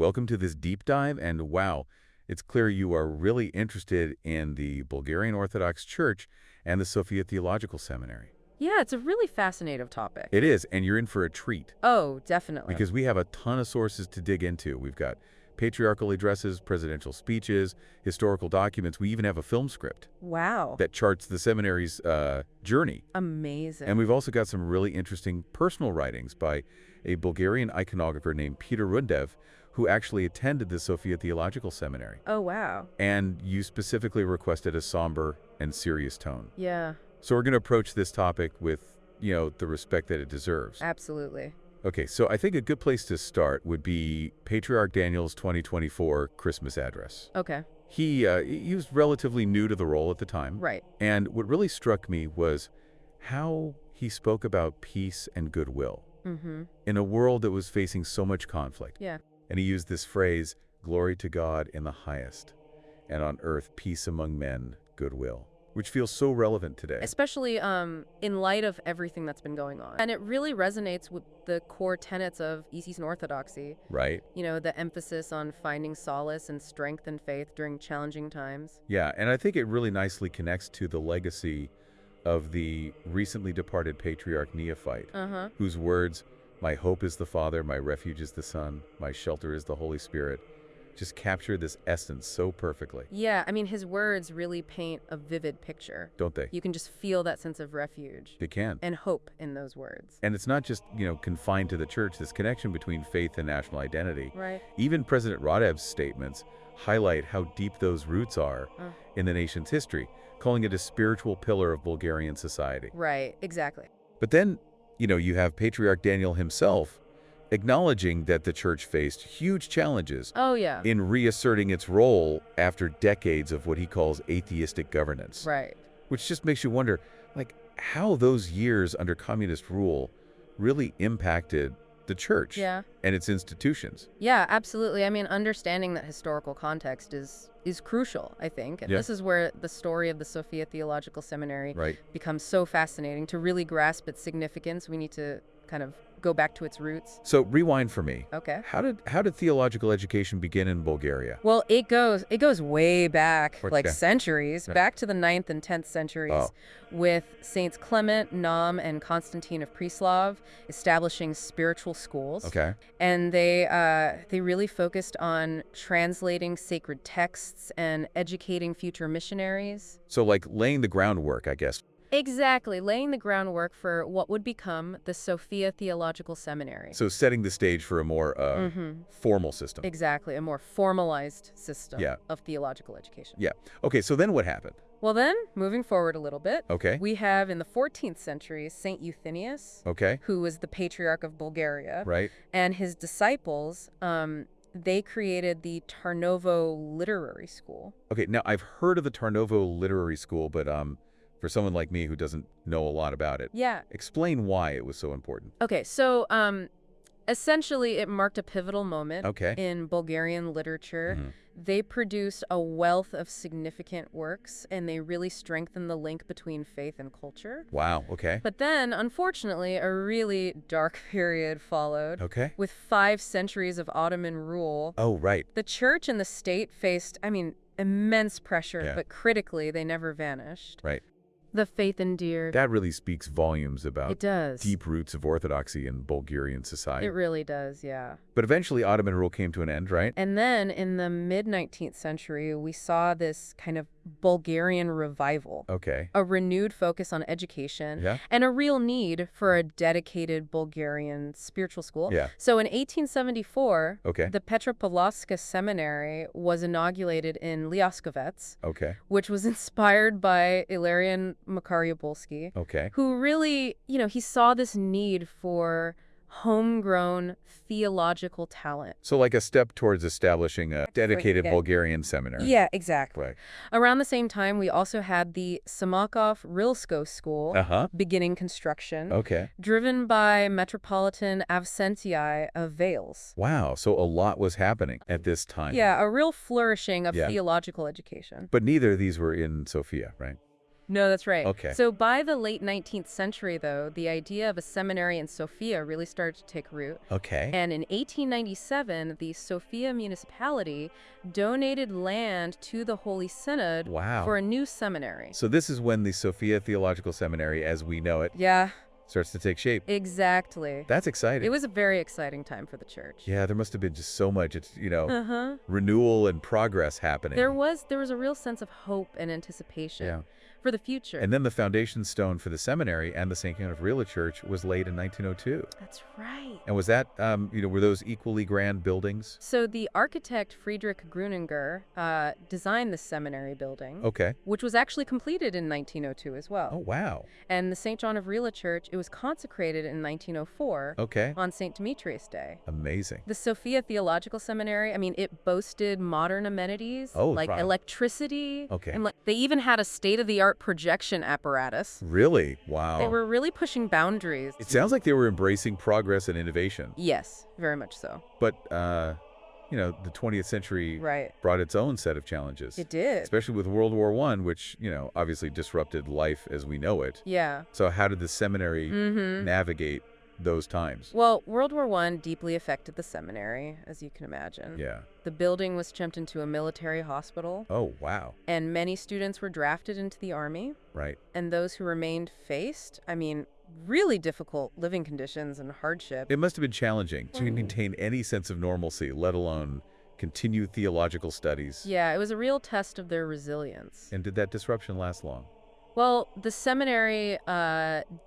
Welcome to this deep dive, and wow, it's clear you are really interested in the Bulgarian Orthodox Church and the Sofia Theological Seminary. Yeah, it's a really fascinating topic. It is, and you're in for a treat. Oh, definitely. Because we have a ton of sources to dig into. We've got patriarchal addresses, presidential speeches, historical documents. We even have a film script. Wow. That charts the seminary's journey. Amazing. And we've also got some really interesting personal writings by a Bulgarian iconographer named Peter Rundev, who actually attended the Sofia Theological Seminary. Oh, wow. And you specifically requested a somber and serious tone. Yeah. So we're going to approach this topic with, the respect that it deserves. Absolutely. Okay, so I think a good place to start would be Patriarch Daniil's 2024 Christmas address. Okay. He was relatively new to the role at the time. Right. And what really struck me was how he spoke about peace and goodwill in a world that was facing so much conflict. Yeah. And he used this phrase, glory to God in the highest, and on earth peace among men, goodwill, which feels so relevant today. Especially in light of everything that's been going on. And it really resonates with the core tenets of Eastern Orthodoxy. Right. The emphasis on finding solace and strength and faith during challenging times. Yeah, and I think it really nicely connects to the legacy of the recently departed Patriarch Neophyte, whose words, "My hope is the Father, my refuge is the Son, my shelter is the Holy Spirit," just capture this essence so perfectly. Yeah, I mean, his words really paint a vivid picture. Don't they? You can just feel that sense of refuge. They can. And hope in those words. And it's not just, confined to the church, this connection between faith and national identity. Right. Even President Radev's statements highlight how deep those roots are in the nation's history, calling it a spiritual pillar of Bulgarian society. Right, exactly. But then, you have Patriarch Daniil himself acknowledging that the church faced huge challenges in reasserting its role after decades of what he calls atheistic governance. Right. Which just makes you wonder, how those years under communist rule really impacted the church and its institutions. Yeah, absolutely. I mean, understanding that historical context is crucial, I think. And this is where the story of the Sofia Theological Seminary becomes so fascinating. To really grasp its significance, we need to kind of go back to its roots. So rewind for me. Okay. How did theological education begin in Bulgaria? Well, it goes way back, centuries, back to the 9th and 10th centuries, with Saints Clement, Naum, and Constantine of Preslav establishing spiritual schools. Okay. And they really focused on translating sacred texts and educating future missionaries. So laying the groundwork, I guess. Exactly, laying the groundwork for what would become the Sofia Theological Seminary. So setting the stage for a more formal system. Exactly, a more formalized system of theological education. Yeah. Okay, so then what happened? Well then, moving forward a little bit, okay, we have in the 14th century Saint Euthymius, who was the Patriarch of Bulgaria, and his disciples, they created the Tarnovo Literary School. Okay, now I've heard of the Tarnovo Literary School, but for someone like me who doesn't know a lot about it, explain why it was so important. Okay, so essentially it marked a pivotal moment in Bulgarian literature. They produced a wealth of significant works, and they really strengthened the link between faith and culture. Wow, okay. But then, unfortunately, a really dark period followed. With 5 centuries of Ottoman rule. Oh, right. The church and the state faced, immense pressure, but critically, they never vanished. Right. The faith endured. That really speaks volumes about it does. Deep roots of orthodoxy in Bulgarian society. It really does, yeah. But eventually Ottoman rule came to an end, right? And then in the mid-19th century, we saw this kind of Bulgarian revival. Okay. A renewed focus on education and a real need for a dedicated Bulgarian spiritual school. So in 1874, the Petropavlovskaya Seminary was inaugurated in Lyaskovets, which was inspired by Ilarion Makariopolsky, who really, he saw this need for homegrown theological talent. So like a step towards establishing a dedicated Bulgarian seminary. Yeah, exactly. Around the same time, we also had the Samakov-Rilsko School beginning construction, driven by Metropolitan Avsentii of Vales. Wow, so a lot was happening at this time. Yeah, a real flourishing of theological education. But neither of these were in Sofia, right? No, that's right. Okay. So by the late 19th century, though, the idea of a seminary in Sofia really started to take root. Okay. And in 1897, the Sofia municipality donated land to the Holy Synod for a new seminary. So this is when the Sofia Theological Seminary, as we know it, starts to take shape. Exactly. That's exciting. It was a very exciting time for the church. Yeah, there must have been just so much, renewal and progress happening. There was a real sense of hope and anticipation for the future. And then the foundation stone for the seminary and the St. Count of Rila Church was laid in 1902. That's right. And was that, were those equally grand buildings? So the architect Friedrich Gruninger designed the seminary building, which was actually completed in 1902 as well. Oh, wow. And the St. John of Rila Church, it was consecrated in 1904 on St. Demetrius Day. Amazing. The Sofia Theological Seminary, I mean, it boasted modern amenities like electricity. And they even had a state-of-the-art projection apparatus. Really? Wow. They were really pushing boundaries. It sounds like they were embracing progress and innovation. Yes, very much so. But, the 20th century brought its own set of challenges. It did. Especially with World War I, which, obviously disrupted life as we know it. Yeah. So how did the seminary navigate those times? Well, World War I deeply affected the seminary, as you can imagine. Yeah. The building was jumped into a military hospital. Oh, wow. And many students were drafted into the army. Right. And those who remained faced, really difficult living conditions and hardship. It must have been challenging to maintain any sense of normalcy, let alone continue theological studies. Yeah, it was a real test of their resilience. And did that disruption last long? Well, the seminary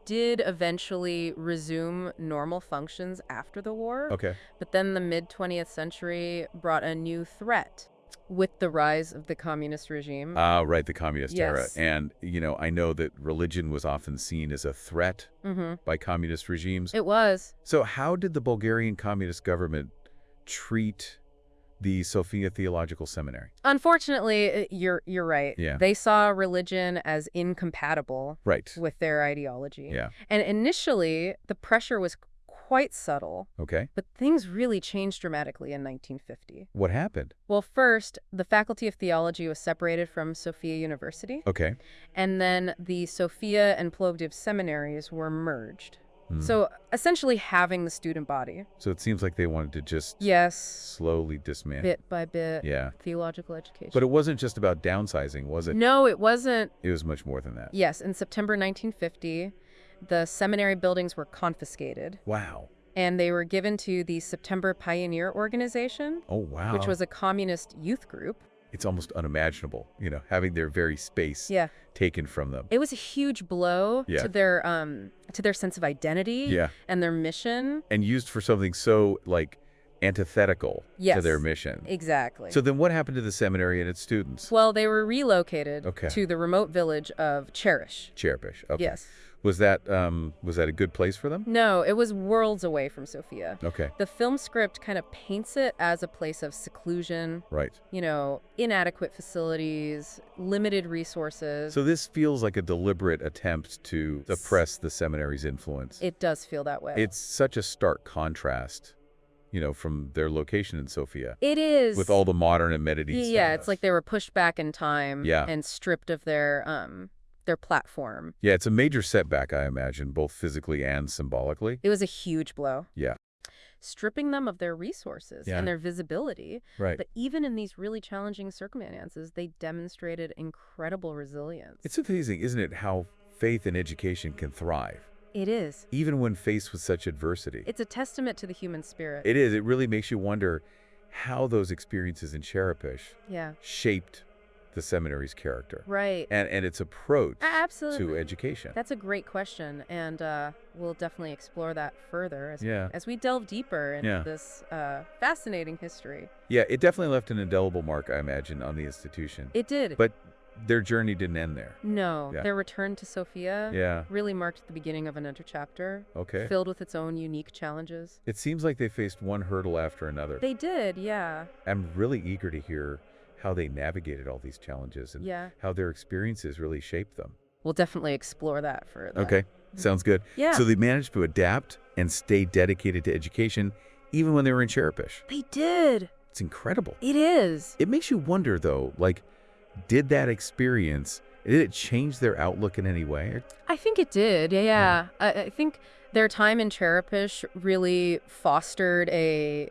did eventually resume normal functions after the war. But then the mid-20th century brought a new threat with the rise of the communist regime. Right, the communist era. And, I know that religion was often seen as a threat by communist regimes. It was. So how did the Bulgarian communist government treat the Sofia Theological Seminary? Unfortunately, you're right. Yeah. They saw religion as incompatible with their ideology. Yeah. And initially, the pressure was quite subtle. But things really changed dramatically in 1950. What happened? Well, first, the Faculty of Theology was separated from Sofia University. And then the Sofia and Plovdiv seminaries were merged. So essentially having the student body. So it seems like they wanted to just slowly dismantle. Bit by bit. Theological education. But it wasn't just about downsizing, was it? No, it wasn't. It was much more than that. Yes. In September 1950, the seminary buildings were confiscated. Wow. And they were given to the September Pioneer Organization. Oh, wow. Which was a communist youth group. It's almost unimaginable, having their very space taken from them. It was a huge blow to their sense of identity and their mission. And used for something so, antithetical to their mission. Exactly. So then what happened to the seminary and its students? Well, they were relocated to the remote village of Cherish. Cherish, okay. Yes. Was that a good place for them? No, it was worlds away from Sofia. Okay. The film script kind of paints it as a place of seclusion. Right. Inadequate facilities, limited resources. So this feels like a deliberate attempt to suppress the seminary's influence. It does feel that way. It's such a stark contrast, from their location in Sofia. It is. With all the modern amenities. Yeah, it's like they were pushed back in time and stripped of their platform. Yeah, it's a major setback, I imagine, both physically and symbolically. It was a huge blow. Yeah. Stripping them of their resources and their visibility. Right. But even in these really challenging circumstances, they demonstrated incredible resilience. It's amazing, isn't it, how faith and education can thrive? It is. Even when faced with such adversity. It's a testament to the human spirit. It is. It really makes you wonder how those experiences in Cherish shaped the seminary's character. Right. And its approach Absolutely. to education. That's a great question, and we'll definitely explore that further as we delve deeper into this fascinating history. Yeah, it definitely left an indelible mark, I imagine, on the institution. It did. But their journey didn't end there. No. Their return to Sofia really marked the beginning of another chapter. Okay. Filled with its own unique challenges. It seems like they faced one hurdle after another. They did, yeah. I'm really eager to hear how they navigated all these challenges and how their experiences really shaped them. We'll definitely explore that further. Okay, sounds good. Yeah. So they managed to adapt and stay dedicated to education even when they were in Cherish. They did. It's incredible. It is. It makes you wonder, though, did that experience Did it change their outlook in any way? I think it did, yeah. I think their time in Cherepish really fostered a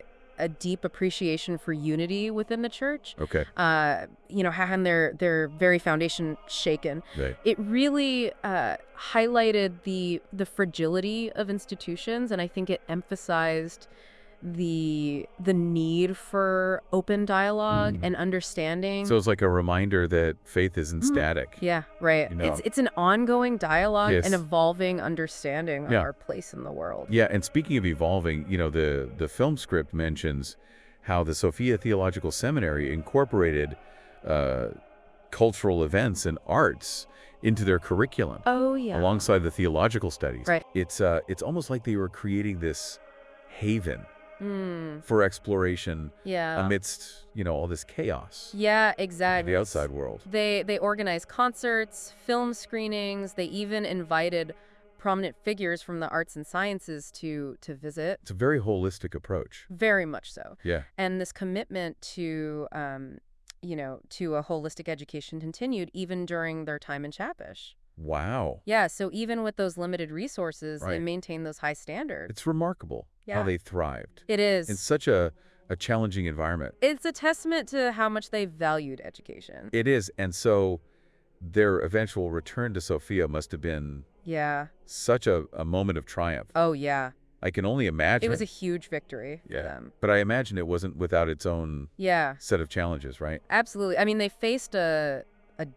deep appreciation for unity within the church. Okay. Having their very foundation shaken. Right. It really highlighted the fragility of institutions, and I think it emphasized the need for open dialogue and understanding. So it's like a reminder that faith isn't static. Yeah, right. It's an ongoing dialogue and evolving understanding of our place in the world. Yeah, and speaking of evolving, the film script mentions how the Sofia Theological Seminary incorporated cultural events and arts into their curriculum. Oh, yeah. Alongside the theological studies. Right. It's almost like they were creating this haven for exploration amidst, all this chaos. Yeah, exactly. The outside world. They organized concerts, film screenings. They even invited prominent figures from the arts and sciences to visit. It's a very holistic approach. Very much so. Yeah. And this commitment to, to a holistic education continued even during their time in Cherepish. Wow. Yeah, so even with those limited resources, they maintained those high standards. It's remarkable how they thrived. It is. In such a challenging environment. It's a testament to how much they valued education. It is. And so their eventual return to Sofia must have been such a moment of triumph. Oh, yeah. I can only imagine. It was a huge victory for them. But I imagine it wasn't without its own set of challenges, right? Absolutely. I mean, they faced a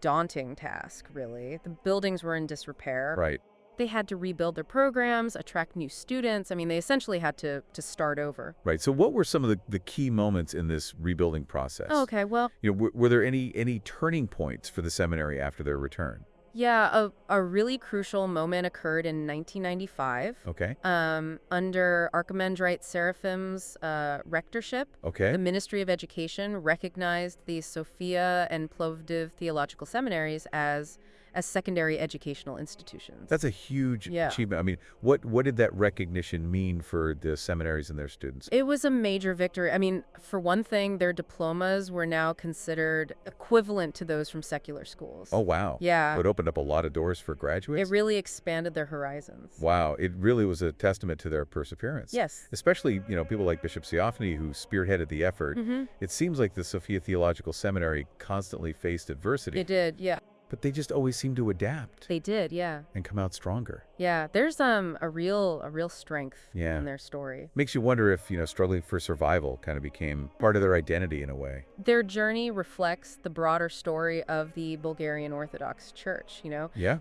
daunting task, really. The buildings were in disrepair. Right. They had to rebuild their programs, attract new students. I mean, they essentially had to start over. Right. So what were some of the key moments in this rebuilding process? Oh, okay, well... were there any turning points for the seminary after their return? Yeah, a really crucial moment occurred in 1995. Okay. Under Archimandrite Seraphim's rectorship, the Ministry of Education recognized the Sofia and Plovdiv theological seminaries as secondary educational institutions. That's a huge achievement. I mean, what did that recognition mean for the seminaries and their students? It was a major victory. I mean, for one thing, their diplomas were now considered equivalent to those from secular schools. Oh, wow. Yeah. So it opened up a lot of doors for graduates? It really expanded their horizons. Wow. It really was a testament to their perseverance. Yes. Especially, people like Bishop Theophany, who spearheaded the effort. It seems like the Sofia Theological Seminary constantly faced adversity. It did, yeah. But they just always seem to adapt. They did, yeah. And come out stronger. Yeah, there's a real strength in their story. Makes you wonder if, struggling for survival kind of became part of their identity in a way. Their journey reflects the broader story of the Bulgarian Orthodox Church,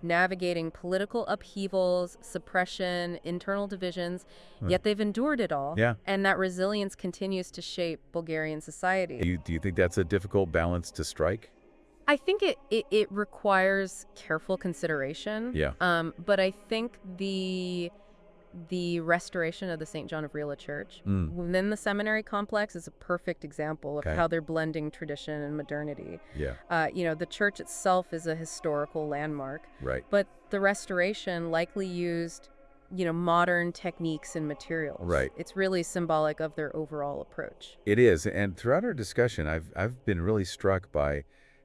navigating political upheavals, suppression, internal divisions, yet they've endured it all. Yeah. And that resilience continues to shape Bulgarian society. Do you think that's a difficult balance to strike? I think it requires careful consideration. Yeah. But I think the restoration of the St. John of Rila Church within the seminary complex is a perfect example of how they're blending tradition and modernity. Yeah. The church itself is a historical landmark. Right. But the restoration likely used modern techniques and materials. Right. It's really symbolic of their overall approach. It is. And throughout our discussion, I've been really struck by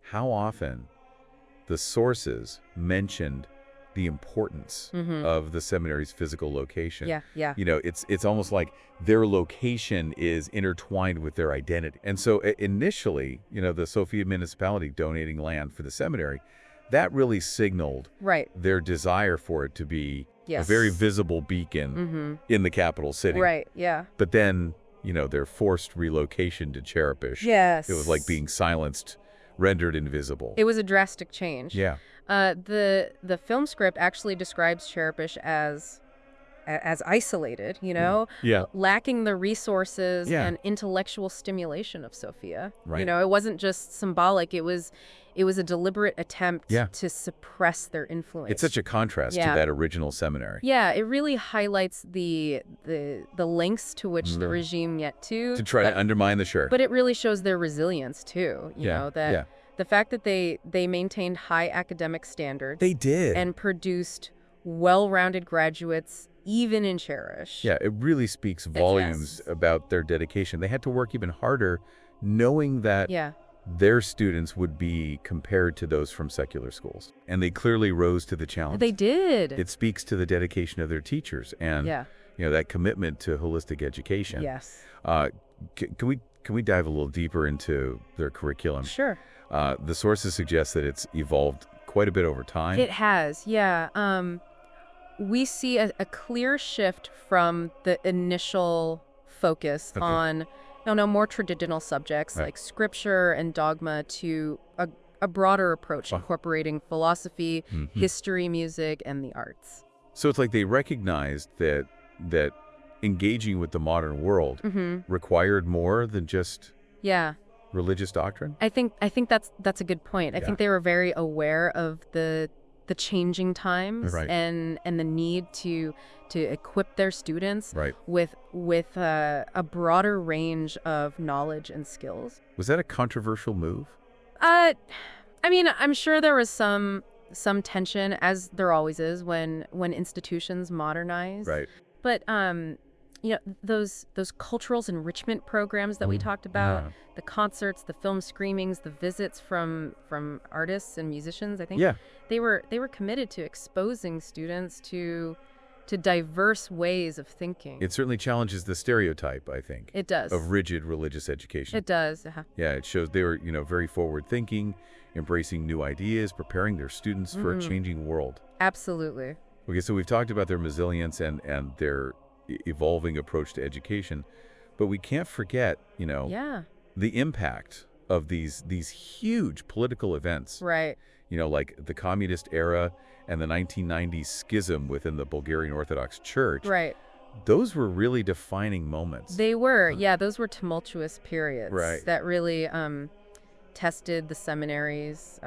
how often the sources mentioned the importance of the seminary's physical location. Yeah. It's almost like their location is intertwined with their identity. And so initially, the Sofia municipality donating land for the seminary, that really signaled their desire for it to be a very visible beacon in the capital city. Right, yeah. But then, their forced relocation to Cherepish. Yes. It was like being silenced, rendered invisible. It was a drastic change. Yeah. The film script actually describes Cherepish as isolated, lacking the resources and intellectual stimulation of Sofia. Right. It wasn't just symbolic. It was a deliberate attempt to suppress their influence. It's such a contrast to that original seminary. Yeah, it really highlights the lengths to which the regime yet to try to undermine the church. But it really shows their resilience too. The fact that they maintained high academic standards. They did. And produced well-rounded graduates even in Cherepish. Yeah, it really speaks volumes about their dedication. They had to work even harder knowing that their students would be compared to those from secular schools. And they clearly rose to the challenge. They did. It speaks to the dedication of their teachers and that commitment to holistic education. Yes. Can we dive a little deeper into their curriculum? Sure. The sources suggest that it's evolved quite a bit over time. It has, yeah. We see a clear shift from the initial focus on more traditional subjects like scripture and dogma to a broader approach incorporating philosophy, history, music, and the arts. So it's like they recognized that engaging with the modern world required more than just religious doctrine? I think that's a good point. I think they were very aware of the changing times and the need to equip their students with a broader range of knowledge and skills. Was that a controversial move? I mean, I'm sure there was some tension, as there always is when institutions modernize. Right. But those cultural enrichment programs that we talked about, the concerts, the film screenings, the visits from artists and musicians, I think they were committed to exposing students to diverse ways of thinking. It certainly challenges the stereotype, I think. It does. Of rigid religious education. It does. Yeah, it shows they were, very forward thinking, embracing new ideas, preparing their students for a changing world. Absolutely. Okay, so we've talked about their resilience and their evolving approach to education, but we can't forget, the impact of these huge political events. Right. Like the communist era and the 1990s schism within the Bulgarian Orthodox Church. Right. Those were really defining moments. They were. Yeah, those were tumultuous periods that really tested the seminary's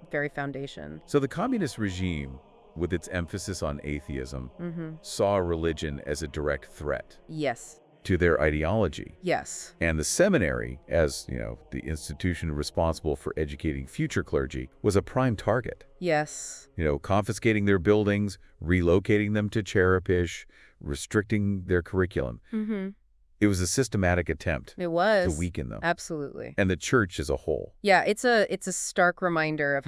very foundation. So the communist regime, with its emphasis on atheism, saw religion as a direct threat. Yes. To their ideology. Yes. And the seminary, as, the institution responsible for educating future clergy, was a prime target. Yes. Confiscating their buildings, relocating them to Cherepish, restricting their curriculum. It was a systematic attempt. It was. To weaken them. Absolutely. And the church as a whole. Yeah, it's a stark reminder of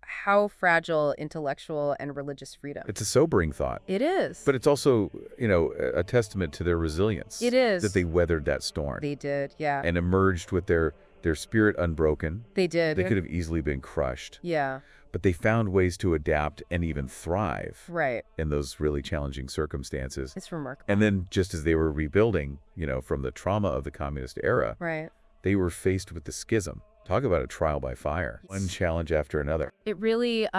how fragile intellectual and religious freedom. It's a sobering thought. It is. But it's also, a testament to their resilience. It is. That they weathered that storm. They did, yeah. And emerged with their spirit unbroken. They did. They could have easily been crushed. Yeah. But they found ways to adapt and even thrive. Right. In those really challenging circumstances. It's remarkable. And then just as they were rebuilding, from the trauma of the communist era, they were faced with the schism. Talk about a trial by fire. One challenge after another. It really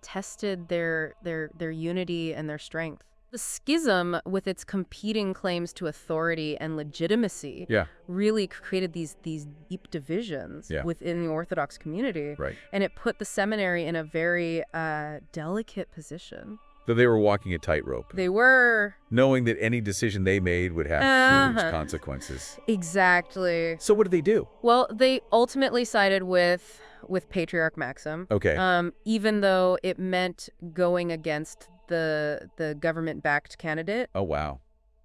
tested their unity and their strength. The schism, with its competing claims to authority and legitimacy, really created these deep divisions within the Orthodox community. Right. And it put the seminary in a very delicate position. So they were walking a tightrope. They were. Knowing that any decision they made would have huge consequences. Exactly. So what did they do? Well, they ultimately sided with Patriarch Maxim. Okay. Even though it meant going against the government-backed candidate. Oh, wow.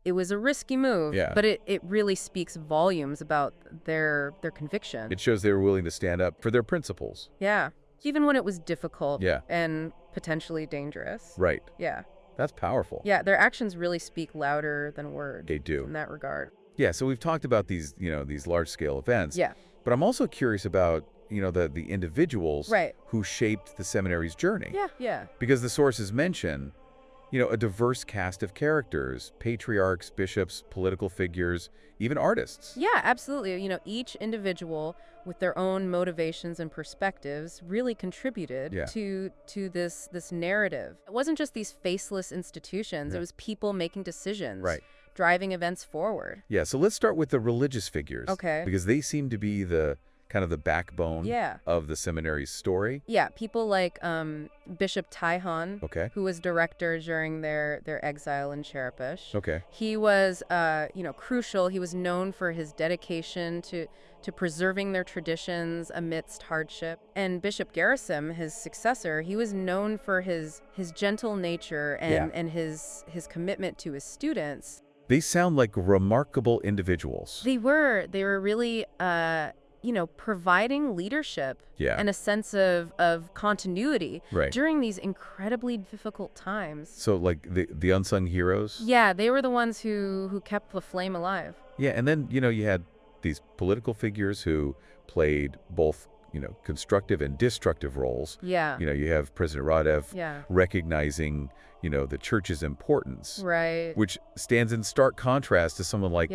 It was a risky move, but it really speaks volumes about their conviction. It shows they were willing to stand up for their principles. Yeah. Even when it was difficult and potentially dangerous. Right. Yeah. That's powerful. Yeah, their actions really speak louder than words. They do. In that regard. Yeah, so we've talked about these, these large-scale events. Yeah. But I'm also curious about, the individuals who shaped the seminary's journey. Yeah, yeah. Because the sources mention, a diverse cast of characters, patriarchs, bishops, political figures, even artists. Yeah, absolutely. Each individual with their own motivations and perspectives really contributed to this narrative. It wasn't just these faceless institutions. It was people making decisions. Right. Driving events forward. Yeah, so let's start with the religious figures. Okay. Because they seem to be the kind of the backbone of the seminary's story. Yeah, people like Bishop Taihan, who was director during their exile in Cherepish. Okay. He was, crucial. He was known for his dedication to preserving their traditions amidst hardship. And Bishop Gerasim, his successor, he was known for his gentle nature and his commitment to his students. They sound like remarkable individuals. They were really providing leadership and a sense of continuity during these incredibly difficult times. So like the unsung heroes? Yeah, they were the ones who kept the flame alive. Yeah, and then, you had these political figures who played both, constructive and destructive roles. Yeah. You have President Radev recognizing, the church's importance. Right. Which stands in stark contrast to someone like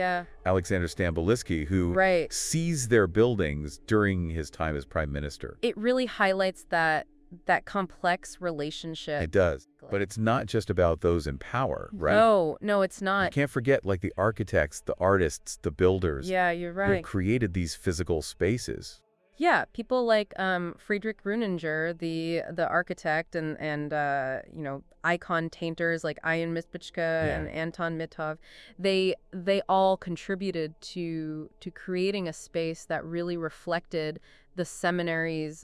Alexander Stambolisky, who seized their buildings during his time as prime minister. It really highlights that complex relationship. It does. But it's not just about those in power, right? No, it's not. You can't forget, like, the architects, the artists, the builders. Yeah, you're right. Who created these physical spaces. Yeah, people like Friedrich Runinger, the architect, and icon painters like Ion Mispichka and Anton Mitov, they all contributed to creating a space that really reflected the seminary's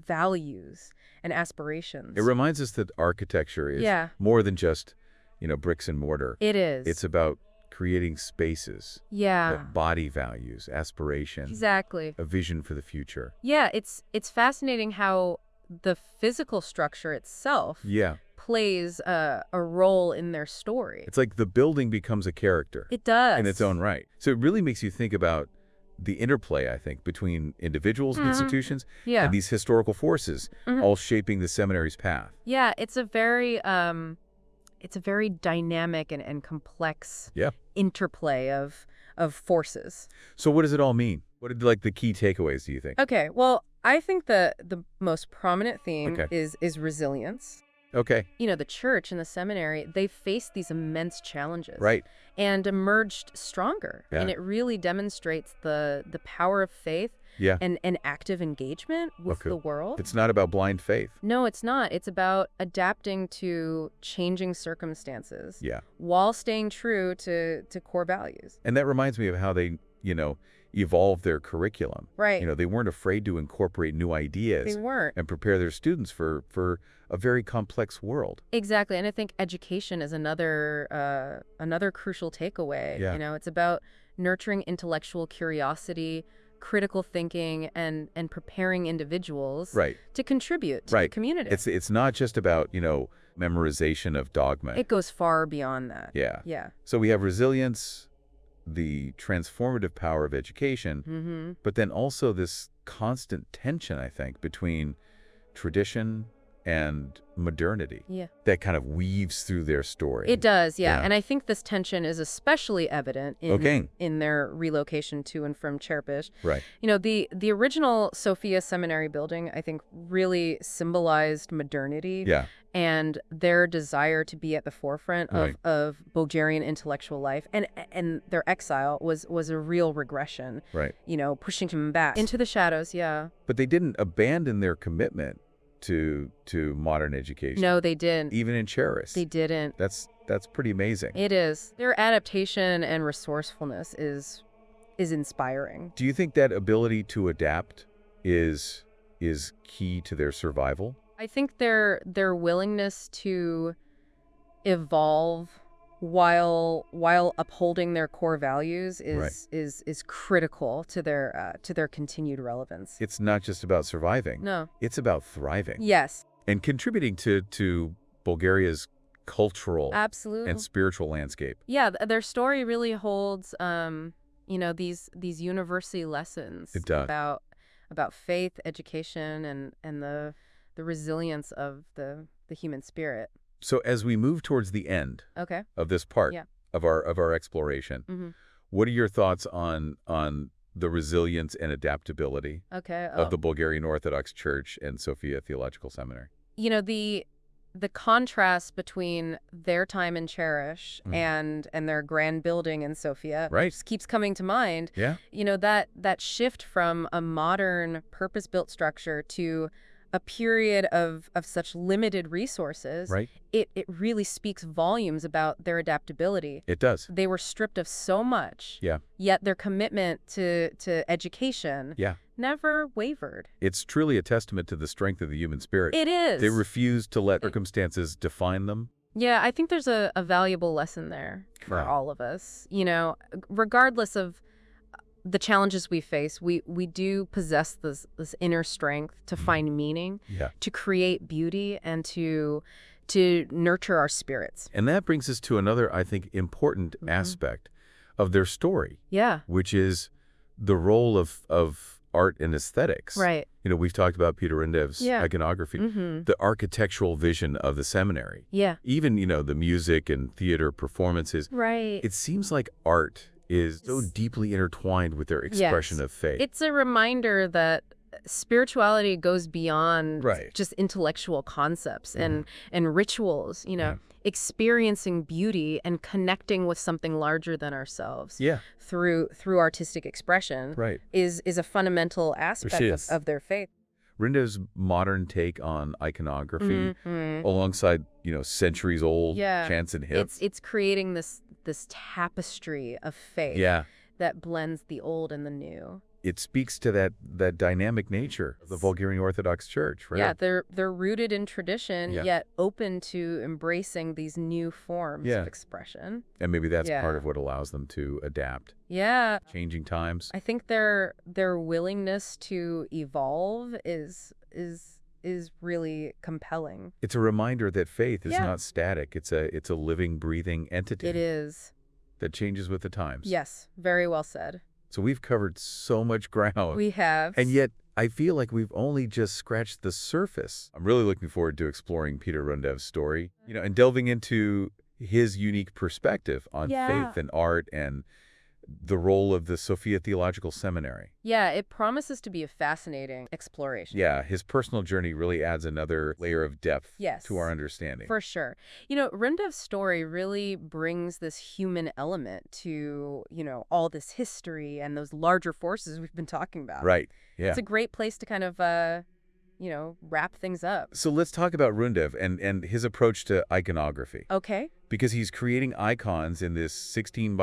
values and aspirations. It reminds us that architecture is more than just, bricks and mortar. It is. It's about creating spaces that body values, aspirations. Exactly. A vision for the future. Yeah, it's fascinating how the physical structure itself plays a role in their story. It's like the building becomes a character. It does. In its own right. So it really makes you think about the interplay, I think, between individuals and institutions and these historical forces all shaping the seminary's path. Yeah, it's a very dynamic and complex interplay of forces. So what does it all mean? What are the key takeaways, do you think? Okay, well, I think the most prominent theme is resilience. Okay. The church and the seminary, they faced these immense challenges. Right. And emerged stronger. Yeah. And it really demonstrates the power of faith and active engagement with the world. It's not about blind faith. No, it's not. It's about adapting to changing circumstances while staying true to core values. And that reminds me of how they, evolved their curriculum. Right. They weren't afraid to incorporate new ideas. They weren't. And prepare their students for a very complex world. Exactly. And I think education is another crucial takeaway. Yeah. It's about nurturing intellectual curiosity, critical thinking, and preparing individuals to contribute to the community. It's not just about, memorization of dogma. It goes far beyond that. Yeah. So we have resilience, the transformative power of education, but then also this constant tension, I think, between tradition and modernity that kind of weaves through their story. It does, and I think this tension is especially evident in their relocation to and from Cherpish. Right. The original Sofia Seminary building, I think, really symbolized modernity and their desire to be at the forefront of Bulgarian intellectual life, and their exile was a real regression. Right. Pushing them back into the shadows. Yeah. But they didn't abandon their commitment to modern education. No, they didn't. Even in Cherpish. They didn't. That's pretty amazing. It is. Their adaptation and resourcefulness is inspiring. Do you think that ability to adapt is key to their survival? I think their willingness to evolve while upholding their core values is critical to their continued relevance. It's not just about surviving. No. It's about thriving. Yes. And contributing to Bulgaria's cultural and spiritual landscape. Yeah, their story really holds these university lessons. It does. About faith, education, and the resilience of the human spirit. So as we move towards the end of this part of our exploration, what are your thoughts on the resilience and adaptability of the Bulgarian Orthodox Church and Sofia Theological Seminary? The contrast between their time in Cherpish and their grand building in Sofia just keeps coming to mind. Yeah. That shift from a modern purpose-built structure to a period of such limited resources, it really speaks volumes about their adaptability. It does. They were stripped of so much, yet their commitment to education never wavered. It's truly a testament to the strength of the human spirit. It is. They refused to let circumstances define them. Yeah, I think there's a valuable lesson there for all of us. Regardless of the challenges we face, we do possess this inner strength to find meaning, to create beauty, and to nurture our spirits. And that brings us to another, I think, important aspect of their story. Yeah. Which is the role of art and aesthetics. Right. You know, we've talked about Peter Rundev's iconography, the architectural vision of the seminary. Yeah. Even, you know, the music and theater performances. Right. It seems like art is so deeply intertwined with their expression of faith. It's a reminder that spirituality goes beyond just intellectual concepts and rituals, you know, experiencing beauty and connecting with something larger than ourselves through artistic expression is a fundamental aspect of their faith. Rundev's modern take on iconography alongside, you know, centuries-old chants and hymns. It's creating this tapestry of faith that blends the old and the new. It speaks to that dynamic nature of the Bulgarian Orthodox Church, right? Yeah, they're rooted in tradition, yet open to embracing these new forms of expression. And maybe that's part of what allows them to adapt. Yeah. Changing times. I think their willingness to evolve is really compelling. It's a reminder that faith is not static. It's a living, breathing entity. It is. That changes with the times. Yes, very well said. So we've covered so much ground. We have. And yet, I feel like we've only just scratched the surface. I'm really looking forward to exploring Peter Rundev's story, you know, and delving into his unique perspective on faith and art and the role of the Sofia Theological Seminary. Yeah, it promises to be a fascinating exploration. Yeah, his personal journey really adds another layer of depth to our understanding. For sure. You know, Rundev's story really brings this human element to, you know, all this history and those larger forces we've been talking about. Right, yeah. It's a great place to kind of, you know, wrap things up. So let's talk about Rundev and his approach to iconography. Okay. Because he's creating icons in this 16:9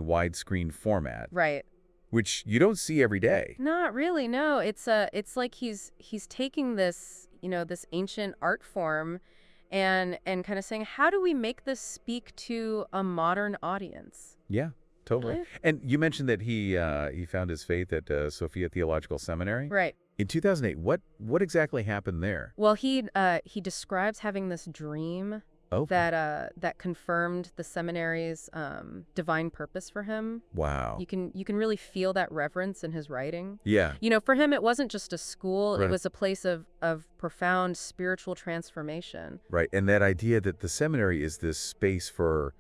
widescreen format. Right. Which you don't see every day. Not really, no. It's like he's taking this, you know, this ancient art form and kind of saying, how do we make this speak to a modern audience? Yeah. Totally. Right. And you mentioned that he found his faith at Sofia Theological Seminary. Right. In 2008, what exactly happened there? Well, he describes having this dream that confirmed the seminary's divine purpose for him. Wow. You can really feel that reverence in his writing. Yeah. You know, for him, it wasn't just a school. Right. It was a place of profound spiritual transformation. Right. And that idea that the seminary is this space for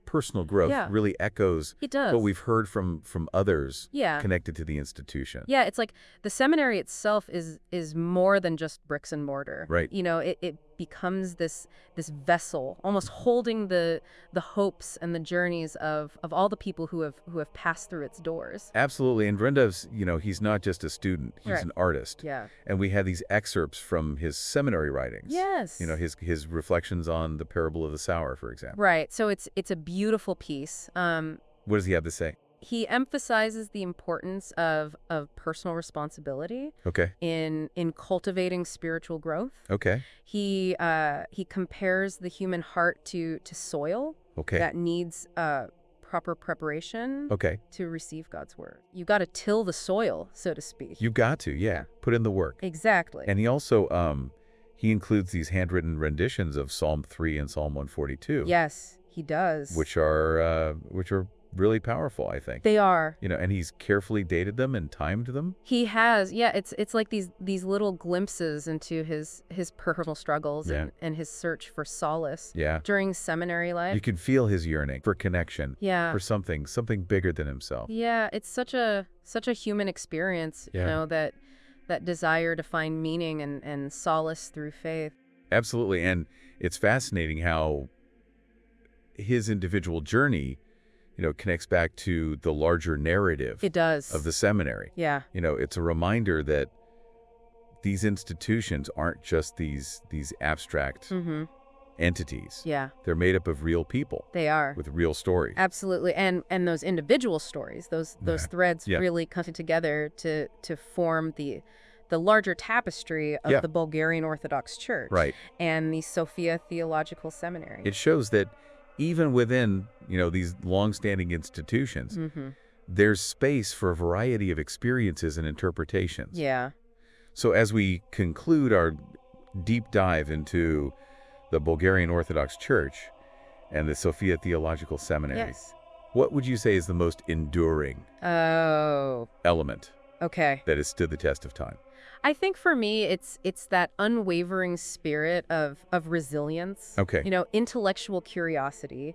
personal growth really echoes what we've heard from others connected to the institution. Yeah, it's like the seminary itself is more than just bricks and mortar. Right. You know, it becomes this vessel, almost holding the hopes and the journeys of all the people who have passed through its doors. Absolutely. And Rundev's, you know, he's not just a student, he's an artist. Yeah. And we have these excerpts from his seminary writings. Yes. You know, his reflections on the parable of the sower, for example. Right. So it's a beautiful piece. What does he have to say? He emphasizes the importance of personal responsibility in cultivating spiritual growth. Okay. He compares the human heart to soil that needs proper preparation to receive God's word. You got to till the soil, so to speak. You got to, put in the work. Exactly. And he also he includes these handwritten renditions of Psalm 3 and Psalm 142. Yes, he does. Which are really powerful, I think. They are. You know, and he's carefully dated them and timed them. He has. Yeah, it's like these little glimpses into his personal struggles and his search for solace during seminary life. You can feel his yearning for connection, for something bigger than himself. Yeah, it's such a human experience, you know, that desire to find meaning and solace through faith. Absolutely. And it's fascinating how his individual journey, you know, connects back to the larger narrative. It does. Of the seminary. Yeah. You know, it's a reminder that these institutions aren't just these abstract entities. Yeah. They're made up of real people. They are. With real stories. Absolutely. And those individual stories, those threads really come together to form the larger tapestry of the Bulgarian Orthodox Church. Right. And the Sofia Theological Seminary. It shows that even within, you know, these long-standing institutions, there's space for a variety of experiences and interpretations. Yeah. So as we conclude our deep dive into the Bulgarian Orthodox Church and the Sofia Theological Seminary, yes. What would you say is the most enduring element that has stood the test of time? I think for me, it's that unwavering spirit of resilience. Okay. Intellectual curiosity.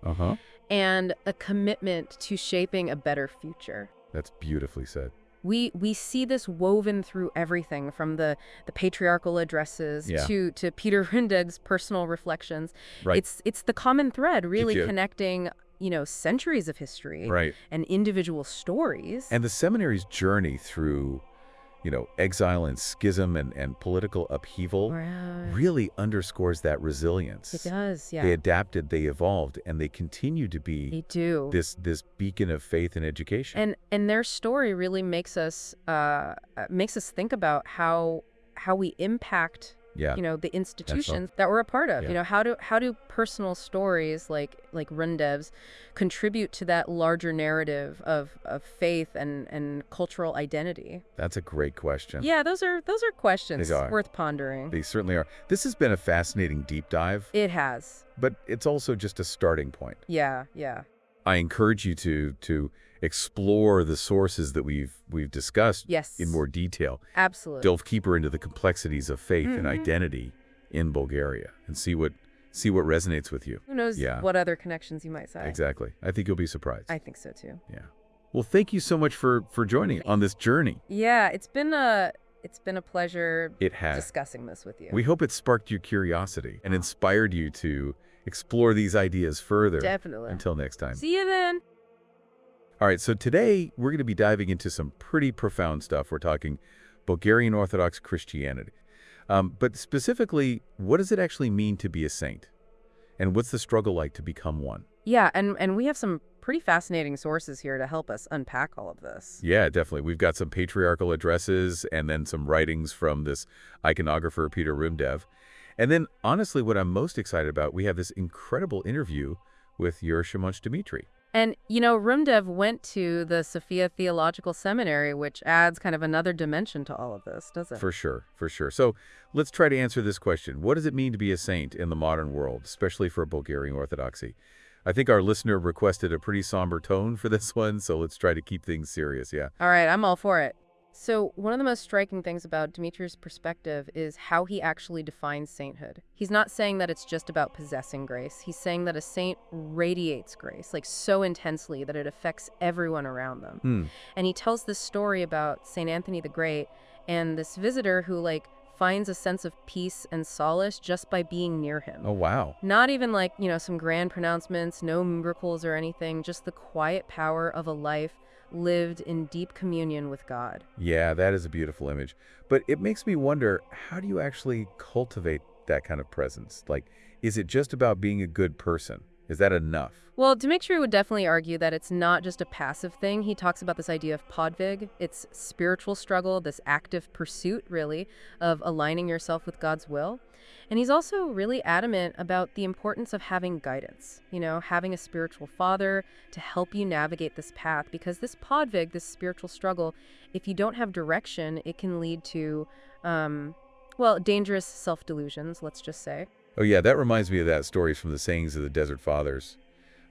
And a commitment to shaping a better future. That's beautifully said. We see this woven through everything from the patriarchal addresses to Peter Rundev's personal reflections. Right. It's the common thread really connecting centuries of history and individual stories. And the seminary's journey through exile and schism and political upheaval really underscores that resilience. It does, yeah. They adapted, they evolved, and they continue to be this beacon of faith and education. And their story really makes us think about how we impact the institutions that we're a part of. How do personal stories like Rundev's contribute to that larger narrative of faith and cultural identity? That's a great question. Yeah, those are questions worth pondering. They certainly are. This has been a fascinating deep dive. It has. But it's also just a starting point. Yeah. I encourage you to explore the sources that we've discussed in more detail. Absolutely. Delve deeper into the complexities of faith and identity in Bulgaria and see what resonates with you. Who knows what other connections you might say. Exactly. I think you'll be surprised. I think so too. Yeah. Well, thank you so much for joining on this journey. Yeah, it's been a pleasure discussing this with you. We hope it sparked your curiosity and inspired you to explore these ideas further. Definitely. Until next time. See you then. All right, so today we're going to be diving into some pretty profound stuff. We're talking Bulgarian Orthodox Christianity. But specifically, what does it actually mean to be a saint? And what's the struggle like to become one? Yeah, and we have some pretty fascinating sources here to help us unpack all of this. Yeah, definitely. We've got some patriarchal addresses and then some writings from this iconographer, Peter Rundev. And then, honestly, what I'm most excited about, we have this incredible interview with Hieroschimonk Dimitry. And, Rundev went to the Sofia Theological Seminary, which adds kind of another dimension to all of this, does it? For sure. So let's try to answer this question. What does it mean to be a saint in the modern world, especially for Bulgarian Orthodoxy? I think our listener requested a pretty somber tone for this one, so let's try to keep things serious, yeah? All right, I'm all for it. So one of the most striking things about Dimitri's perspective is how he actually defines sainthood. He's not saying that it's just about possessing grace. He's saying that a saint radiates grace, like so intensely that it affects everyone around them. And he tells this story about St. Anthony the Great and this visitor who finds a sense of peace and solace just by being near him. Oh, wow. Not even some grand pronouncements, no miracles or anything, just the quiet power of a life lived in deep communion with God. Yeah, that is a beautiful image. But it makes me wonder, how do you actually cultivate that kind of presence? Is it just about being a good person? Is that enough? Well, Dimitry would definitely argue that it's not just a passive thing. He talks about this idea of podvig. It's spiritual struggle, this active pursuit, really, of aligning yourself with God's will. And he's also really adamant about the importance of having guidance, having a spiritual father to help you navigate this path, because this podvig, this spiritual struggle, if you don't have direction, it can lead to, dangerous self-delusions, let's just say. Oh, yeah, that reminds me of that story from the Sayings of the Desert Fathers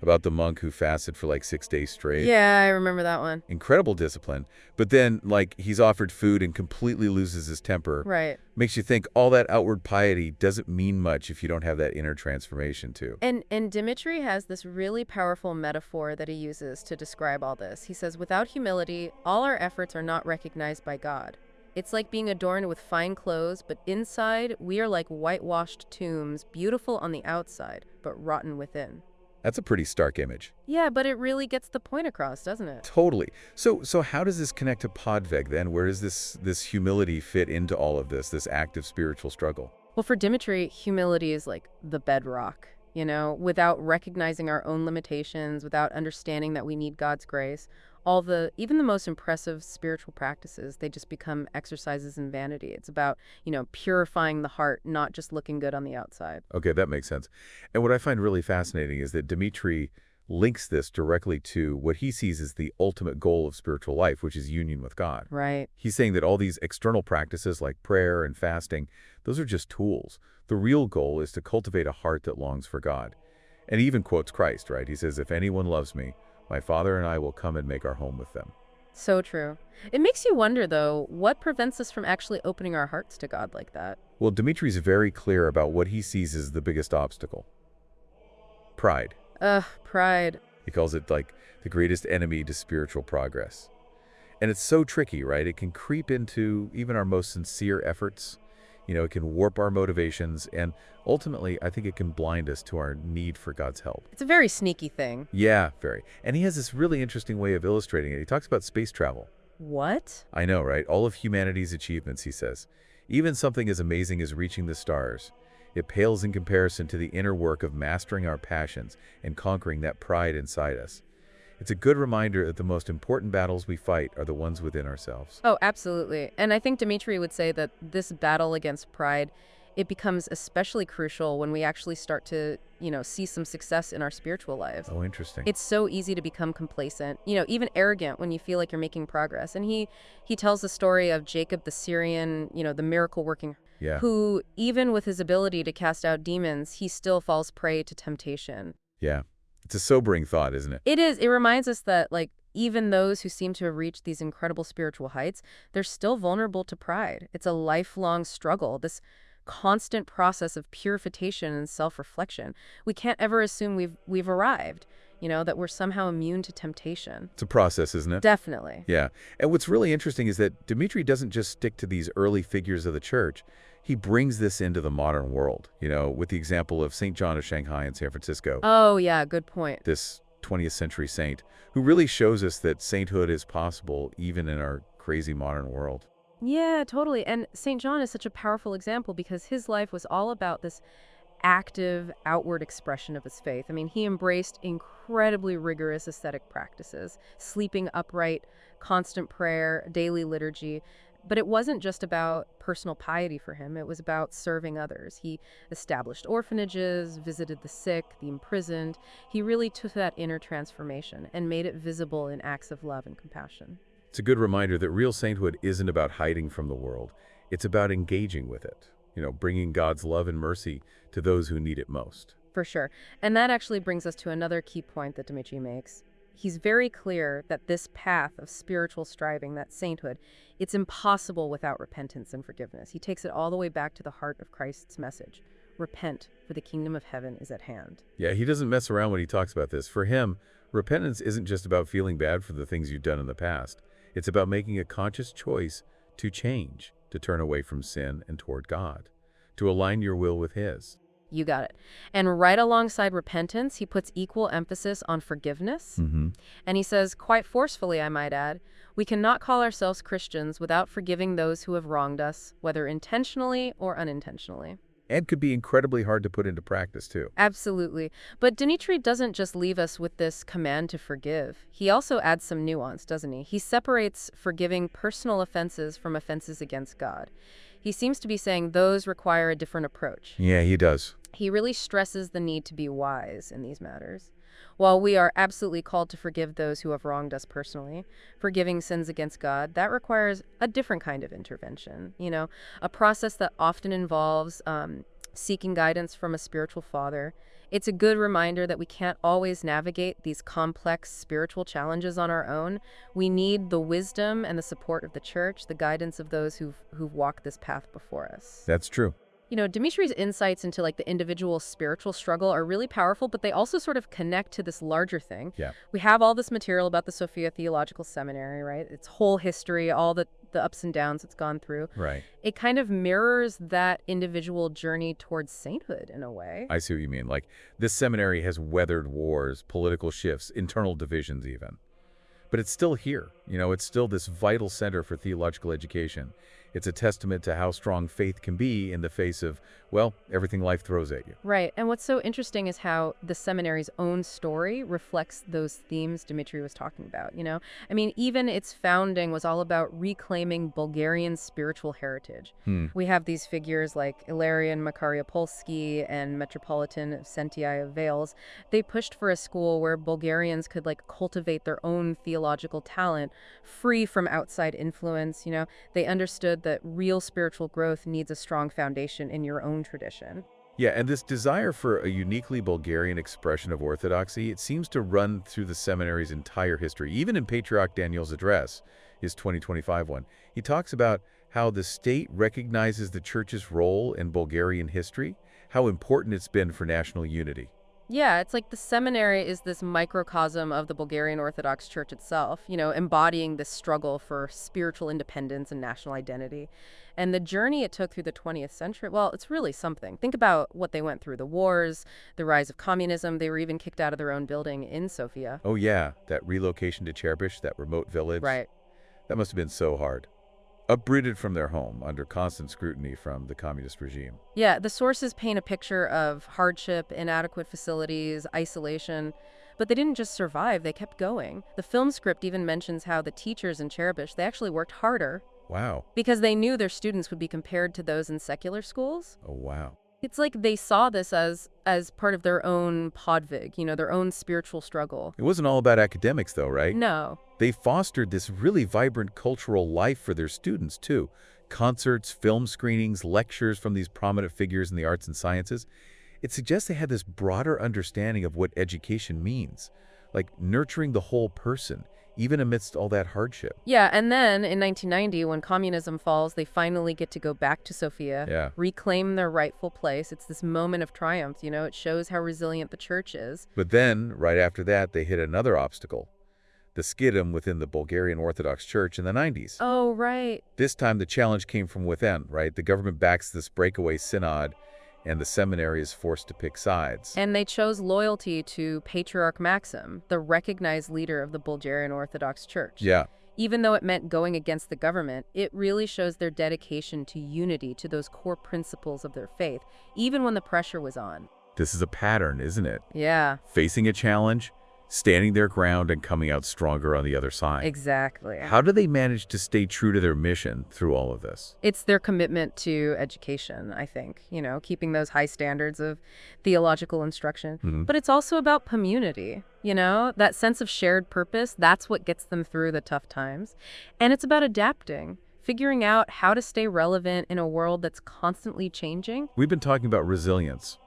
about the monk who fasted for 6 days straight. Yeah, I remember that one. Incredible discipline. But then, he's offered food and completely loses his temper. Right. Makes you think all that outward piety doesn't mean much if you don't have that inner transformation, too. And Dimitry has this really powerful metaphor that he uses to describe all this. He says, without humility, all our efforts are not recognized by God. It's like being adorned with fine clothes, but inside, we are like whitewashed tombs, beautiful on the outside, but rotten within. That's a pretty stark image. Yeah, but it really gets the point across, doesn't it? Totally. So how does this connect to podvig then? Where does this humility fit into all of this active spiritual struggle? Well, for Dimitry, humility is like the bedrock, without recognizing our own limitations, without understanding that we need God's grace. Even the most impressive spiritual practices, they just become exercises in vanity. It's about, purifying the heart, not just looking good on the outside. Okay, that makes sense. And what I find really fascinating is that Dimitry links this directly to what he sees as the ultimate goal of spiritual life, which is union with God. Right. He's saying that all these external practices like prayer and fasting, those are just tools. The real goal is to cultivate a heart that longs for God. And he even quotes Christ, right? He says, if anyone loves me, my Father and I will come and make our home with them. So true. It makes you wonder, though, what prevents us from actually opening our hearts to God like that? Well, Dimitri's very clear about what he sees as the biggest obstacle. Pride. Pride. He calls it like the greatest enemy to spiritual progress. And it's so tricky, right? It can creep into even our most sincere efforts. It can warp our motivations, and ultimately, I think it can blind us to our need for God's help. It's a very sneaky thing. Yeah, very. And he has this really interesting way of illustrating it. He talks about space travel. What? I know, right? All of humanity's achievements, he says. Even something as amazing as reaching the stars. It pales in comparison to the inner work of mastering our passions and conquering that pride inside us. It's a good reminder that the most important battles we fight are the ones within ourselves. Oh, absolutely. And I think Dimitry would say that this battle against pride, it becomes especially crucial when we actually start to, see some success in our spiritual lives. Oh, interesting. It's so easy to become complacent, even arrogant when you feel like you're making progress. And he tells the story of Jacob the Syrian, the miracle working, who even with his ability to cast out demons, he still falls prey to temptation. Yeah. It's a sobering thought, isn't it? It is. It reminds us that, even those who seem to have reached these incredible spiritual heights, they're still vulnerable to pride. It's a lifelong struggle, this constant process of purification and self-reflection. We can't ever assume we've arrived, that we're somehow immune to temptation. It's a process, isn't it? Definitely. Yeah. And what's really interesting is that Dimitry doesn't just stick to these early figures of the church. He brings this into the modern world, with the example of St. John of Shanghai and San Francisco. Oh, yeah, good point. This 20th century saint who really shows us that sainthood is possible even in our crazy modern world. Yeah, totally. And St. John is such a powerful example because his life was all about this active, outward expression of his faith. I mean, he embraced incredibly rigorous ascetic practices, sleeping upright, constant prayer, daily liturgy. But it wasn't just about personal piety for him. It was about serving others. He established orphanages, visited the sick, the imprisoned. He really took that inner transformation and made it visible in acts of love and compassion. It's a good reminder that real sainthood isn't about hiding from the world. It's about engaging with it, bringing God's love and mercy to those who need it most. For sure. And that actually brings us to another key point that Dimitry makes. He's very clear that this path of spiritual striving, that sainthood, it's impossible without repentance and forgiveness. He takes it all the way back to the heart of Christ's message. Repent, for the kingdom of heaven is at hand. Yeah, he doesn't mess around when he talks about this. For him, repentance isn't just about feeling bad for the things you've done in the past. It's about making a conscious choice to change, to turn away from sin and toward God, to align your will with his. You got it. And right alongside repentance, he puts equal emphasis on forgiveness. And he says, quite forcefully, I might add, we cannot call ourselves Christians without forgiving those who have wronged us, whether intentionally or unintentionally. And could be incredibly hard to put into practice, too. Absolutely. But Dimitry doesn't just leave us with this command to forgive. He also adds some nuance, doesn't he? He separates forgiving personal offenses from offenses against God. He seems to be saying those require a different approach. Yeah, he does. He really stresses the need to be wise in these matters. While we are absolutely called to forgive those who have wronged us personally, forgiving sins against God, that requires a different kind of intervention, a process that often involves seeking guidance from a spiritual father. It's a good reminder that we can't always navigate these complex spiritual challenges on our own. We need the wisdom and the support of the church, the guidance of those who've walked this path before us. That's true. Dimitri's insights into the individual spiritual struggle are really powerful, but they also sort of connect to this larger thing. Yeah. We have all this material about the Sofia Theological Seminary, right? Its whole history, all the ups and downs it's gone through. Right. It kind of mirrors that individual journey towards sainthood in a way. I see what you mean. This seminary has weathered wars, political shifts, internal divisions even. But it's still here. It's still this vital center for theological education. It's a testament to how strong faith can be in the face of, well, everything life throws at you. Right. And what's so interesting is how the seminary's own story reflects those themes Dimitry was talking about, I mean, even its founding was all about reclaiming Bulgarian spiritual heritage. We have these figures like Ilarion Makariopolsky and Metropolitan Sentii of Vales. They pushed for a school where Bulgarians could cultivate their own theological talent, free from outside influence. They understood that real spiritual growth needs a strong foundation in your own tradition. Yeah, and this desire for a uniquely Bulgarian expression of orthodoxy, it seems to run through the seminary's entire history. Even in Patriarch Daniil's address, his 2025 one, he talks about how the state recognizes the church's role in Bulgarian history, how important it's been for national unity. Yeah, it's like the seminary is this microcosm of the Bulgarian Orthodox Church itself, embodying this struggle for spiritual independence and national identity. And the journey it took through the 20th century, well, it's really something. Think about what they went through, the wars, the rise of communism. They were even kicked out of their own building in Sofia. Oh yeah, that relocation to Cherbish, that remote village. Right. That must have been so hard. Uprooted from their home under constant scrutiny from the communist regime. Yeah, the sources paint a picture of hardship, inadequate facilities, isolation. But they didn't just survive, they kept going. The film script even mentions how the teachers in Cherbish, they actually worked harder. Wow. Because they knew their students would be compared to those in secular schools. Oh, wow. It's like they saw this as part of their own podvig, their own spiritual struggle. It wasn't all about academics, though, right? No. They fostered this really vibrant cultural life for their students, too. Concerts, film screenings, lectures from these prominent figures in the arts and sciences. It suggests they had this broader understanding of what education means, like nurturing the whole person, even amidst all that hardship. Yeah, and then in 1990, when communism falls, they finally get to go back to Sofia, reclaim their rightful place. It's this moment of triumph, It shows how resilient the church is. But then, right after that, they hit another obstacle. The schism within the Bulgarian Orthodox Church in the 90s. Oh, right. This time, the challenge came from within, right? The government backs this breakaway synod, and the seminary is forced to pick sides. And they chose loyalty to Patriarch Maxim, the recognized leader of the Bulgarian Orthodox Church. Yeah. Even though it meant going against the government, it really shows their dedication to unity, to those core principles of their faith, even when the pressure was on. This is a pattern, isn't it? Yeah. Facing a challenge, standing their ground, and coming out stronger on the other side. Exactly. How do they manage to stay true to their mission through all of this? It's their commitment to education, I think, keeping those high standards of theological instruction. But it's also about community, that sense of shared purpose. That's what gets them through the tough times. And it's about adapting, figuring out how to stay relevant in a world that's constantly changing. We've been talking about resilience,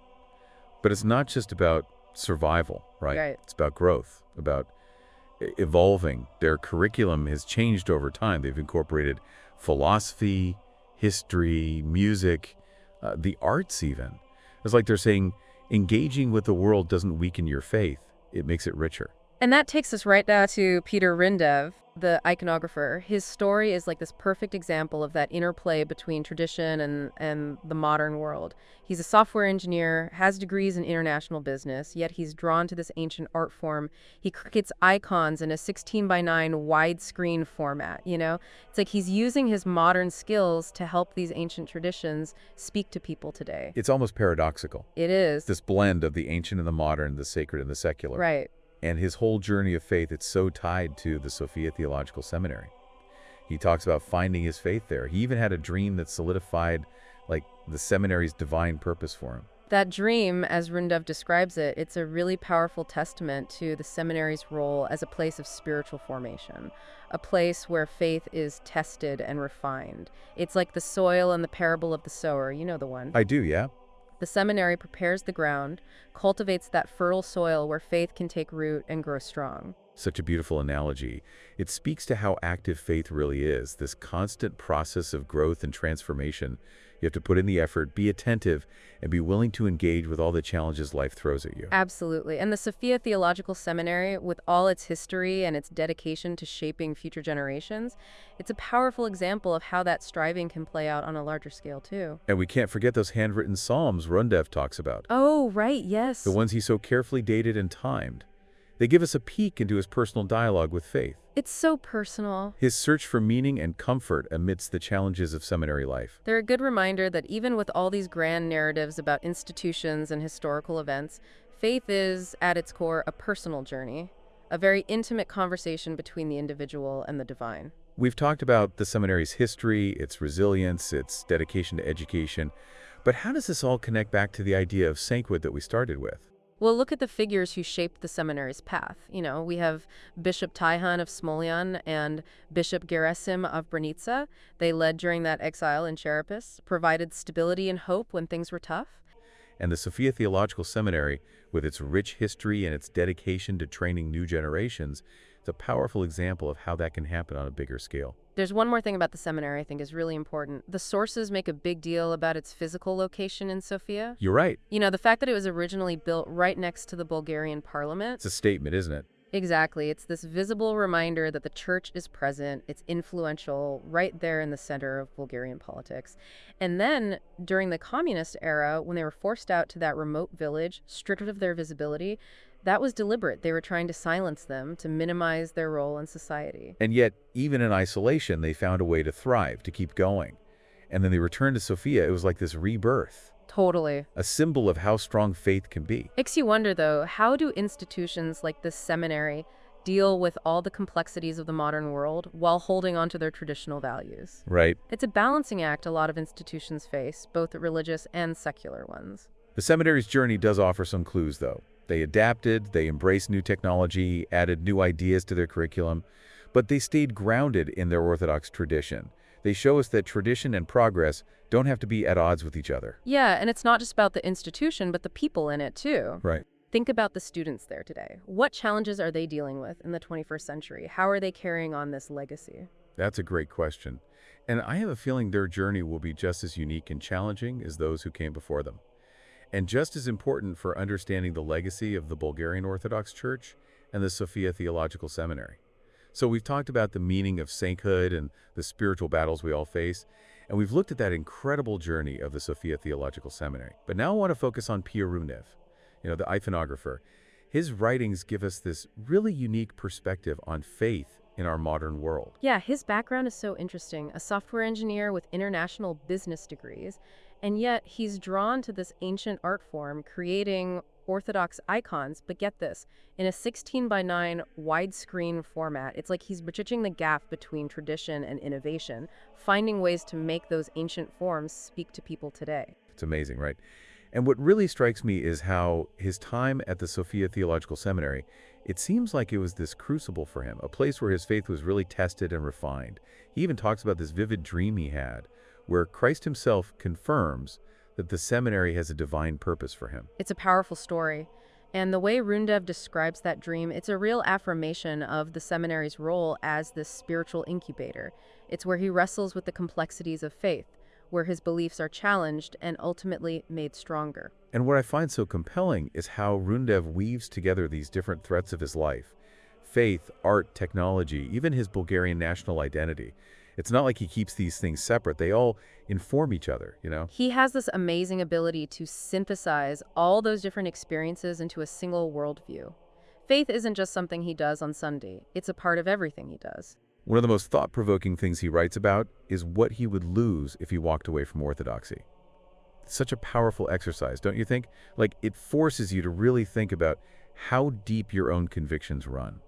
but it's not just about survival, right? It's about growth, about evolving. Their curriculum has changed over time. They've incorporated philosophy, history, music, the arts even. It's like they're saying, engaging with the world doesn't weaken your faith. It makes it richer. And that takes us right now to Peter Rundev, the iconographer. His story is like this perfect example of that interplay between tradition and the modern world. He's a software engineer, has degrees in international business, yet he's drawn to this ancient art form. He creates icons in a 16:9 widescreen format, It's like he's using his modern skills to help these ancient traditions speak to people today. It's almost paradoxical. It is. This blend of the ancient and the modern, the sacred and the secular. Right. And his whole journey of faith, it's so tied to the Sofia Theological Seminary. He talks about finding his faith there. He even had a dream that solidified, the seminary's divine purpose for him. That dream, as Rundev describes it, it's a really powerful testament to the seminary's role as a place of spiritual formation, a place where faith is tested and refined. It's like the soil in the parable of the sower. You know the one. I do, yeah. The seminary prepares the ground, cultivates that fertile soil where faith can take root and grow strong. Such a beautiful analogy. It speaks to how active faith really is, this constant process of growth and transformation. You have to put in the effort, be attentive, and be willing to engage with all the challenges life throws at you. Absolutely. And the Sofia Theological Seminary, with all its history and its dedication to shaping future generations, it's a powerful example of how that striving can play out on a larger scale, too. And we can't forget those handwritten psalms Rundev talks about. Oh, right, yes. The ones he so carefully dated and timed. They give us a peek into his personal dialogue with faith. It's so personal. His search for meaning and comfort amidst the challenges of seminary life. They're a good reminder that even with all these grand narratives about institutions and historical events, faith is, at its core, a personal journey, a very intimate conversation between the individual and the divine. We've talked about the seminary's history, its resilience, its dedication to education, but how does this all connect back to the idea of sainthood that we started with? Well, look at the figures who shaped the seminary's path. We have Bishop Taihan of Smolyan and Bishop Gerasim of Brnitsa. They led during that exile in Cherepis, provided stability and hope when things were tough. And the Sofia Theological Seminary, with its rich history and its dedication to training new generations, is a powerful example of how that can happen on a bigger scale. There's one more thing about the seminary I think is really important. The sources make a big deal about its physical location in Sofia. You're right. The fact that it was originally built right next to the Bulgarian parliament. It's a statement, isn't it? Exactly. It's this visible reminder that the church is present, it's influential, right there in the center of Bulgarian politics. And then, during the communist era, when they were forced out to that remote village, stripped of their visibility, that was deliberate. They were trying to silence them, to minimize their role in society. And yet, even in isolation, they found a way to thrive, to keep going. And then they returned to Sofia. It was like this rebirth. Totally. A symbol of how strong faith can be. Makes you wonder, though, how do institutions like this seminary deal with all the complexities of the modern world while holding on to their traditional values? Right. It's a balancing act a lot of institutions face, both religious and secular ones. The seminary's journey does offer some clues, though. They adapted, they embraced new technology, added new ideas to their curriculum, but they stayed grounded in their Orthodox tradition. They show us that tradition and progress don't have to be at odds with each other. Yeah, and it's not just about the institution, but the people in it, too. Right. Think about the students there today. What challenges are they dealing with in the 21st century? How are they carrying on this legacy? That's a great question. And I have a feeling their journey will be just as unique and challenging as those who came before them. And just as important for understanding the legacy of the Bulgarian Orthodox Church and the Sofia Theological Seminary. So we've talked about the meaning of sainthood and the spiritual battles we all face, and we've looked at that incredible journey of the Sofia Theological Seminary. But now I want to focus on Rundev, the iconographer. His writings give us this really unique perspective on faith in our modern world. Yeah, his background is so interesting. A software engineer with international business degrees, and yet he's drawn to this ancient art form, creating Orthodox icons, but get this, in a 16:9 widescreen format. It's like he's bridging the gap between tradition and innovation, finding ways to make those ancient forms speak to people today. It's amazing, right? And what really strikes me is how his time at the Sofia Theological Seminary, it seems like it was this crucible for him, a place where his faith was really tested and refined. He even talks about this vivid dream he had, where Christ himself confirms that the seminary has a divine purpose for him. It's a powerful story. And the way Rundev describes that dream, it's a real affirmation of the seminary's role as this spiritual incubator. It's where he wrestles with the complexities of faith, where his beliefs are challenged and ultimately made stronger. And what I find so compelling is how Rundev weaves together these different threads of his life: faith, art, technology, even his Bulgarian national identity. It's not like he keeps these things separate. They all inform each other, He has this amazing ability to synthesize all those different experiences into a single worldview. Faith isn't just something he does on Sunday. It's a part of everything he does. One of the most thought-provoking things he writes about is what he would lose if he walked away from orthodoxy. It's such a powerful exercise, don't you think? Like, it forces you to really think about how deep your own convictions run,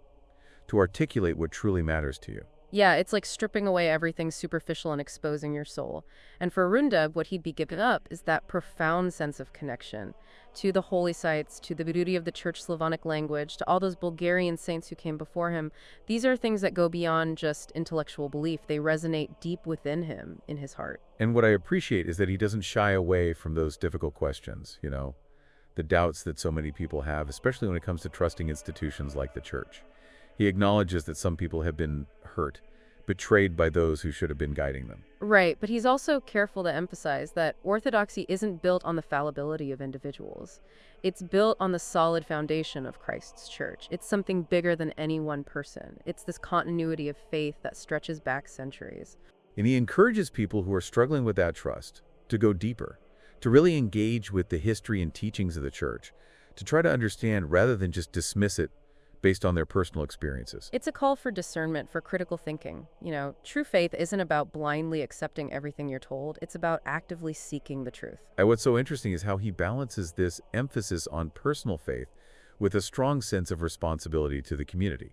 to articulate what truly matters to you. Yeah, it's like stripping away everything superficial and exposing your soul. And for Rundev, what he'd be giving up is that profound sense of connection to the holy sites, to the beauty of the Church Slavonic language, to all those Bulgarian saints who came before him. These are things that go beyond just intellectual belief. They resonate deep within him, in his heart. And what I appreciate is that he doesn't shy away from those difficult questions, the doubts that so many people have, especially when it comes to trusting institutions like the church. He acknowledges that some people have been hurt, betrayed by those who should have been guiding them. Right, but he's also careful to emphasize that orthodoxy isn't built on the fallibility of individuals. It's built on the solid foundation of Christ's church. It's something bigger than any one person. It's this continuity of faith that stretches back centuries. And he encourages people who are struggling with that trust to go deeper, to really engage with the history and teachings of the church, to try to understand rather than just dismiss it based on their personal experiences. It's a call for discernment, for critical thinking. True faith isn't about blindly accepting everything you're told. It's about actively seeking the truth. And what's so interesting is how he balances this emphasis on personal faith with a strong sense of responsibility to the community.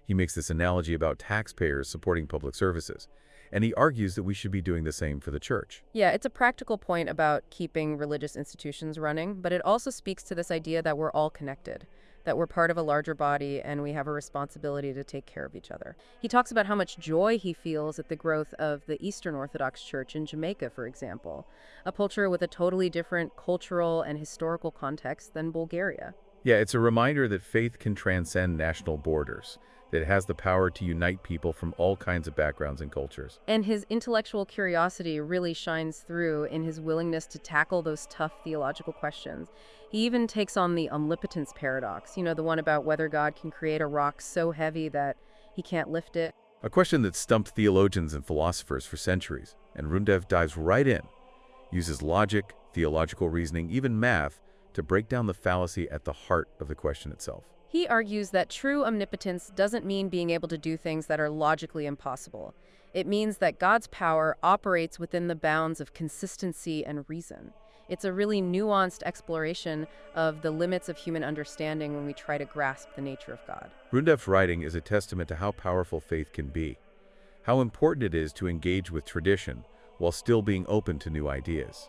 He makes this analogy about taxpayers supporting public services, and he argues that we should be doing the same for the church. Yeah, it's a practical point about keeping religious institutions running, but it also speaks to this idea that we're all connected, that we're part of a larger body and we have a responsibility to take care of each other. He talks about how much joy he feels at the growth of the Eastern Orthodox Church in Jamaica, for example, a culture with a totally different cultural and historical context than Bulgaria. Yeah, it's a reminder that faith can transcend national borders, that it has the power to unite people from all kinds of backgrounds and cultures. And his intellectual curiosity really shines through in his willingness to tackle those tough theological questions. He even takes on the omnipotence paradox, the one about whether God can create a rock so heavy that he can't lift it. A question that stumped theologians and philosophers for centuries, and Rundev dives right in, uses logic, theological reasoning, even math, to break down the fallacy at the heart of the question itself. He argues that true omnipotence doesn't mean being able to do things that are logically impossible. It means that God's power operates within the bounds of consistency and reason. It's a really nuanced exploration of the limits of human understanding when we try to grasp the nature of God. Rundev's writing is a testament to how powerful faith can be, how important it is to engage with tradition while still being open to new ideas,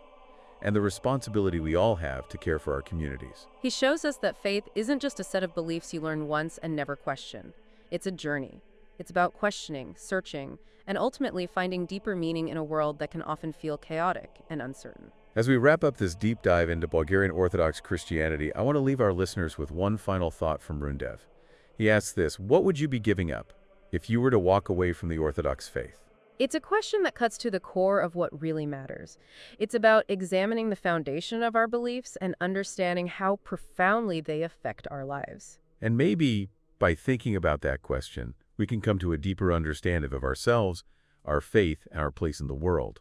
and the responsibility we all have to care for our communities. He shows us that faith isn't just a set of beliefs you learn once and never question. It's a journey. It's about questioning, searching, and ultimately finding deeper meaning in a world that can often feel chaotic and uncertain. As we wrap up this deep dive into Bulgarian Orthodox Christianity, I want to leave our listeners with one final thought from Rundev. He asks this: what would you be giving up if you were to walk away from the Orthodox faith? It's a question that cuts to the core of what really matters. It's about examining the foundation of our beliefs and understanding how profoundly they affect our lives. And maybe, by thinking about that question, we can come to a deeper understanding of ourselves, our faith, and our place in the world.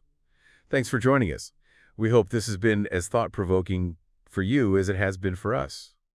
Thanks for joining us. We hope this has been as thought-provoking for you as it has been for us.